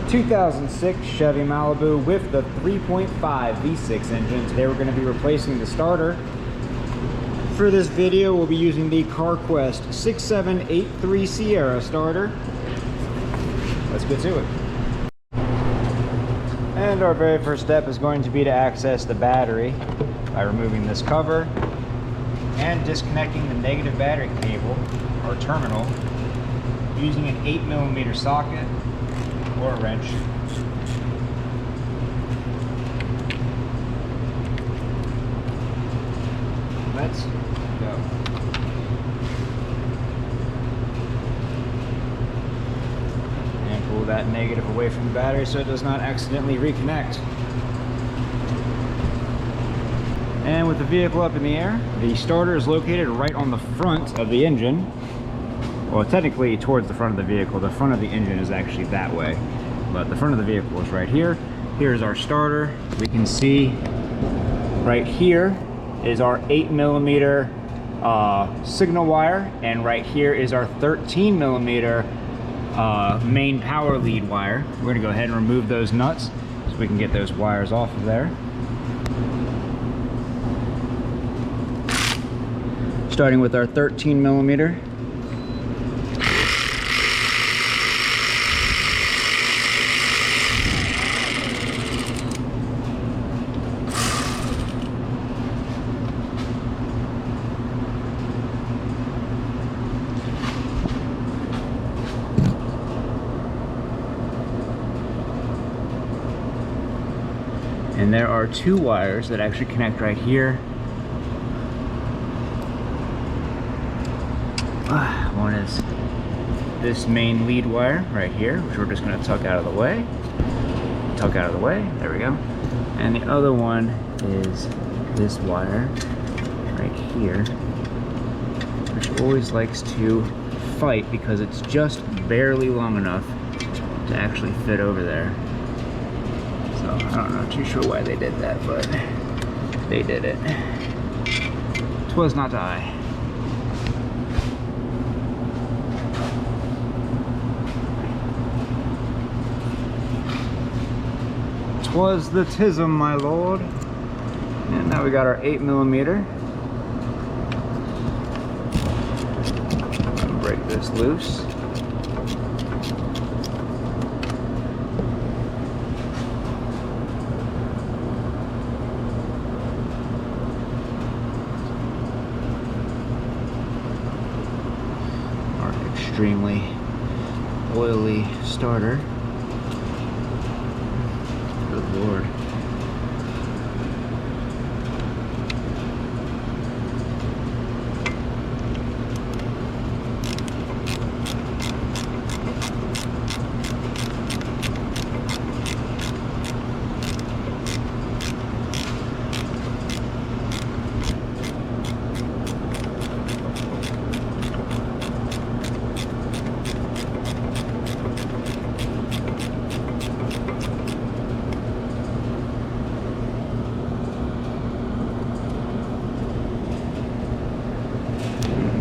2006 Chevy Malibu with the 3.5 V6 engine. Today we're going to be replacing the starter. For this video, we'll be using the CarQuest 6783 Sierra starter. Let's get to it. And our very first step is going to be to access the battery by removing this cover and disconnecting the negative battery cable or terminal using an 8mm socket or a wrench. Let's go. And pull that negative away from the battery so it does not accidentally reconnect. And with the vehicle up in the air, the starter is located right on the front of the engine. Well, technically towards the front of the vehicle. The front of the engine is actually that way, but the front of the vehicle is right here. Here's our starter. We can see right here is our 8mm signal wire, and right here is our 13mm main power lead wire. We're gonna go ahead and remove those nuts so we can get those wires off of there. Starting with our 13mm. And there are two wires that actually connect right here. One is this main lead wire right here, which we're just going to tuck out of the way. Tuck out of the way, there we go. And the other one is this wire right here, which always likes to fight because it's just barely long enough to actually fit over there. So I'm not too sure why they did that, but they did it. 'Twas not I. Was the tism, my lord. And now we got our 8mm. Break this loose. Our extremely oily starter. Good Lord.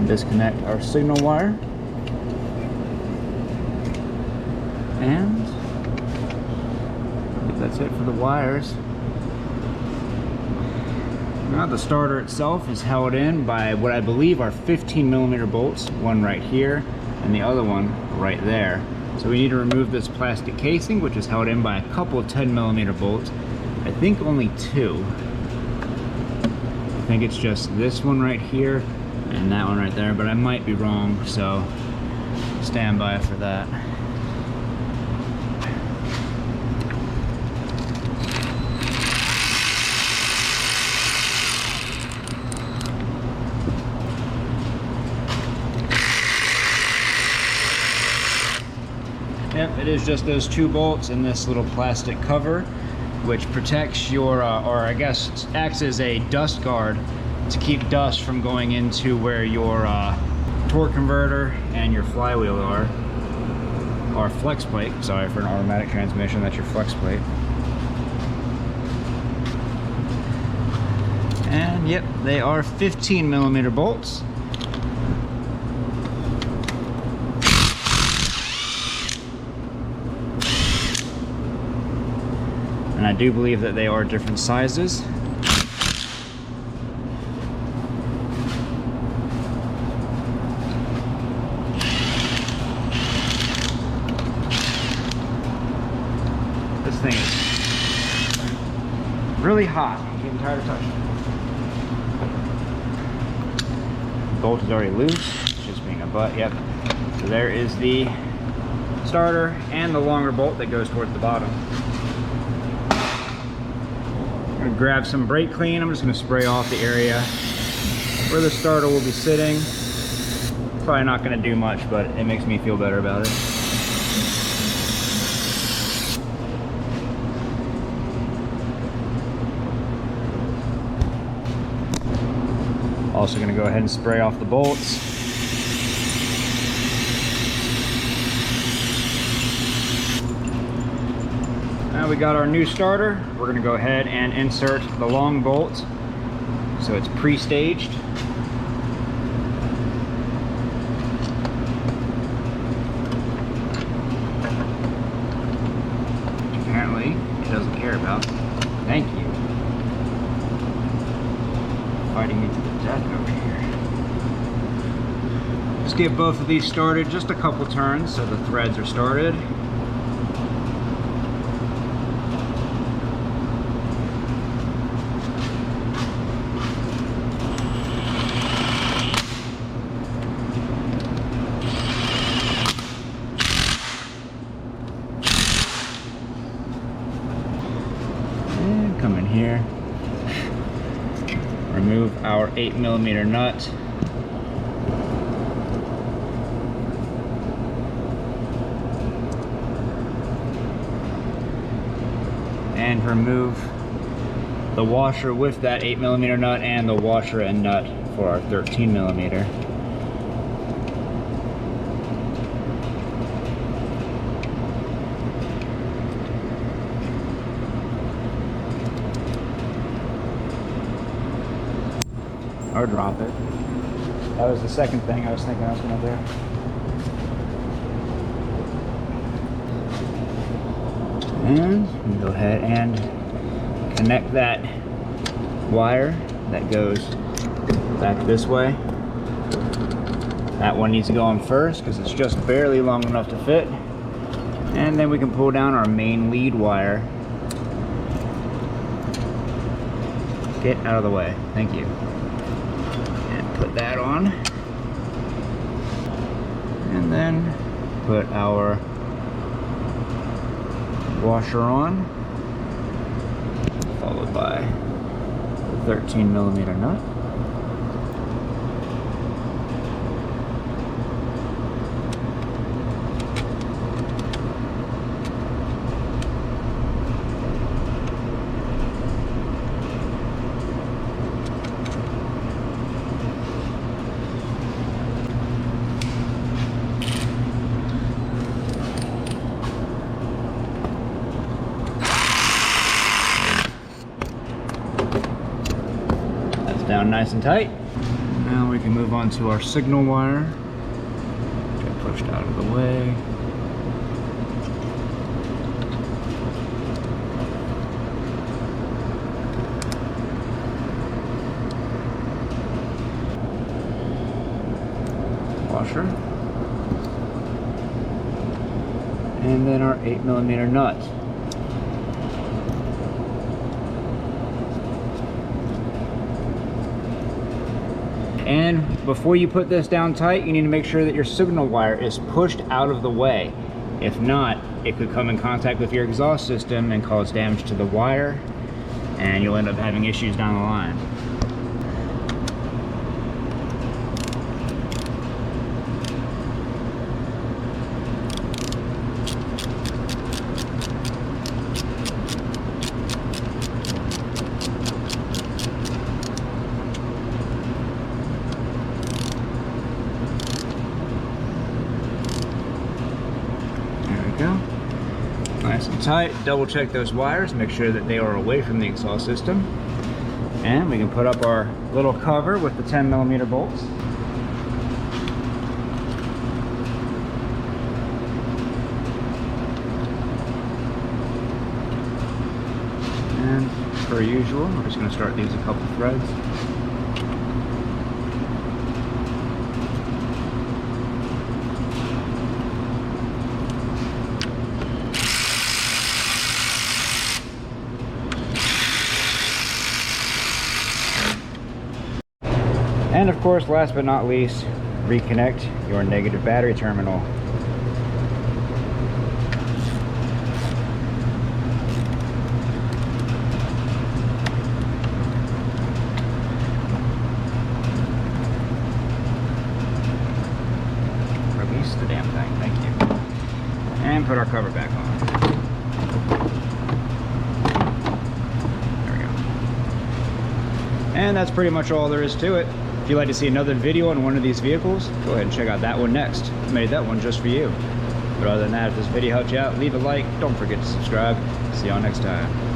Disconnect our signal wire, and I think that's it for the wires. Now the starter itself is held in by what I believe are 15mm bolts, one right here and the other one right there. So we need to remove this plastic casing, which is held in by a couple of 10mm bolts. I think only two. I think it's just this one right here and that one right there, but I might be wrong, so stand by for that. Yep, it is just those two bolts and this little plastic cover, which protects your, or I guess acts as a dust guard to keep dust from going into where your torque converter and your flywheel are, or flex plate. Sorry, for an automatic transmission, that's your flex plate. And yep, they are 15mm bolts. And I do believe that they are different sizes. This thing is really hot. I'm getting tired of touching it. Bolt is already loose, just being a butt. Yep. So there is the starter and the longer bolt that goes towards the bottom. I'm gonna grab some brake clean. I'm just gonna spray off the area where the starter will be sitting. Probably not gonna do much, but it makes me feel better about it. Also gonna go ahead and spray off the bolts. Now we got our new starter. We're gonna go ahead and insert the long bolt. So it's pre-staged. Which apparently it doesn't care about. Thank you. Fighting me to the death over here. Just get both of these started just a couple turns so the threads are started. And come in here. Remove our 8mm nut. And remove the washer with that 8mm nut and the washer and nut for our 13mm. Or drop it. That was the second thing I was thinking I was gonna do. And we go ahead and connect that wire that goes back this way. That one needs to go on first because it's just barely long enough to fit. And then we can pull down our main lead wire. Get out of the way. Thank you. Put that on, and then put our washer on, followed by the 13mm nut. Down nice and tight. Now we can move on to our signal wire. Get pushed out of the way. Washer. And then our 8mm nut. And before you put this down tight, you need to make sure that your signal wire is pushed out of the way. If not, it could come in contact with your exhaust system and cause damage to the wire, and you'll end up having issues down the line. Nice and tight. Double check those wires, make sure that they are away from the exhaust system. And we can put up our little cover with the 10mm bolts. per usual. We're just going to start these a couple threads. And of course, last but not least, reconnect your negative battery terminal. Release the damn thing, thank you. And put our cover back on. There we go. And that's pretty much all there is to it. If you'd like to see another video on one of these vehicles, go ahead and check out that one next. I made that one just for you. But other than that, if this video helped you out, leave a like. Don't forget to subscribe. See y'all next time.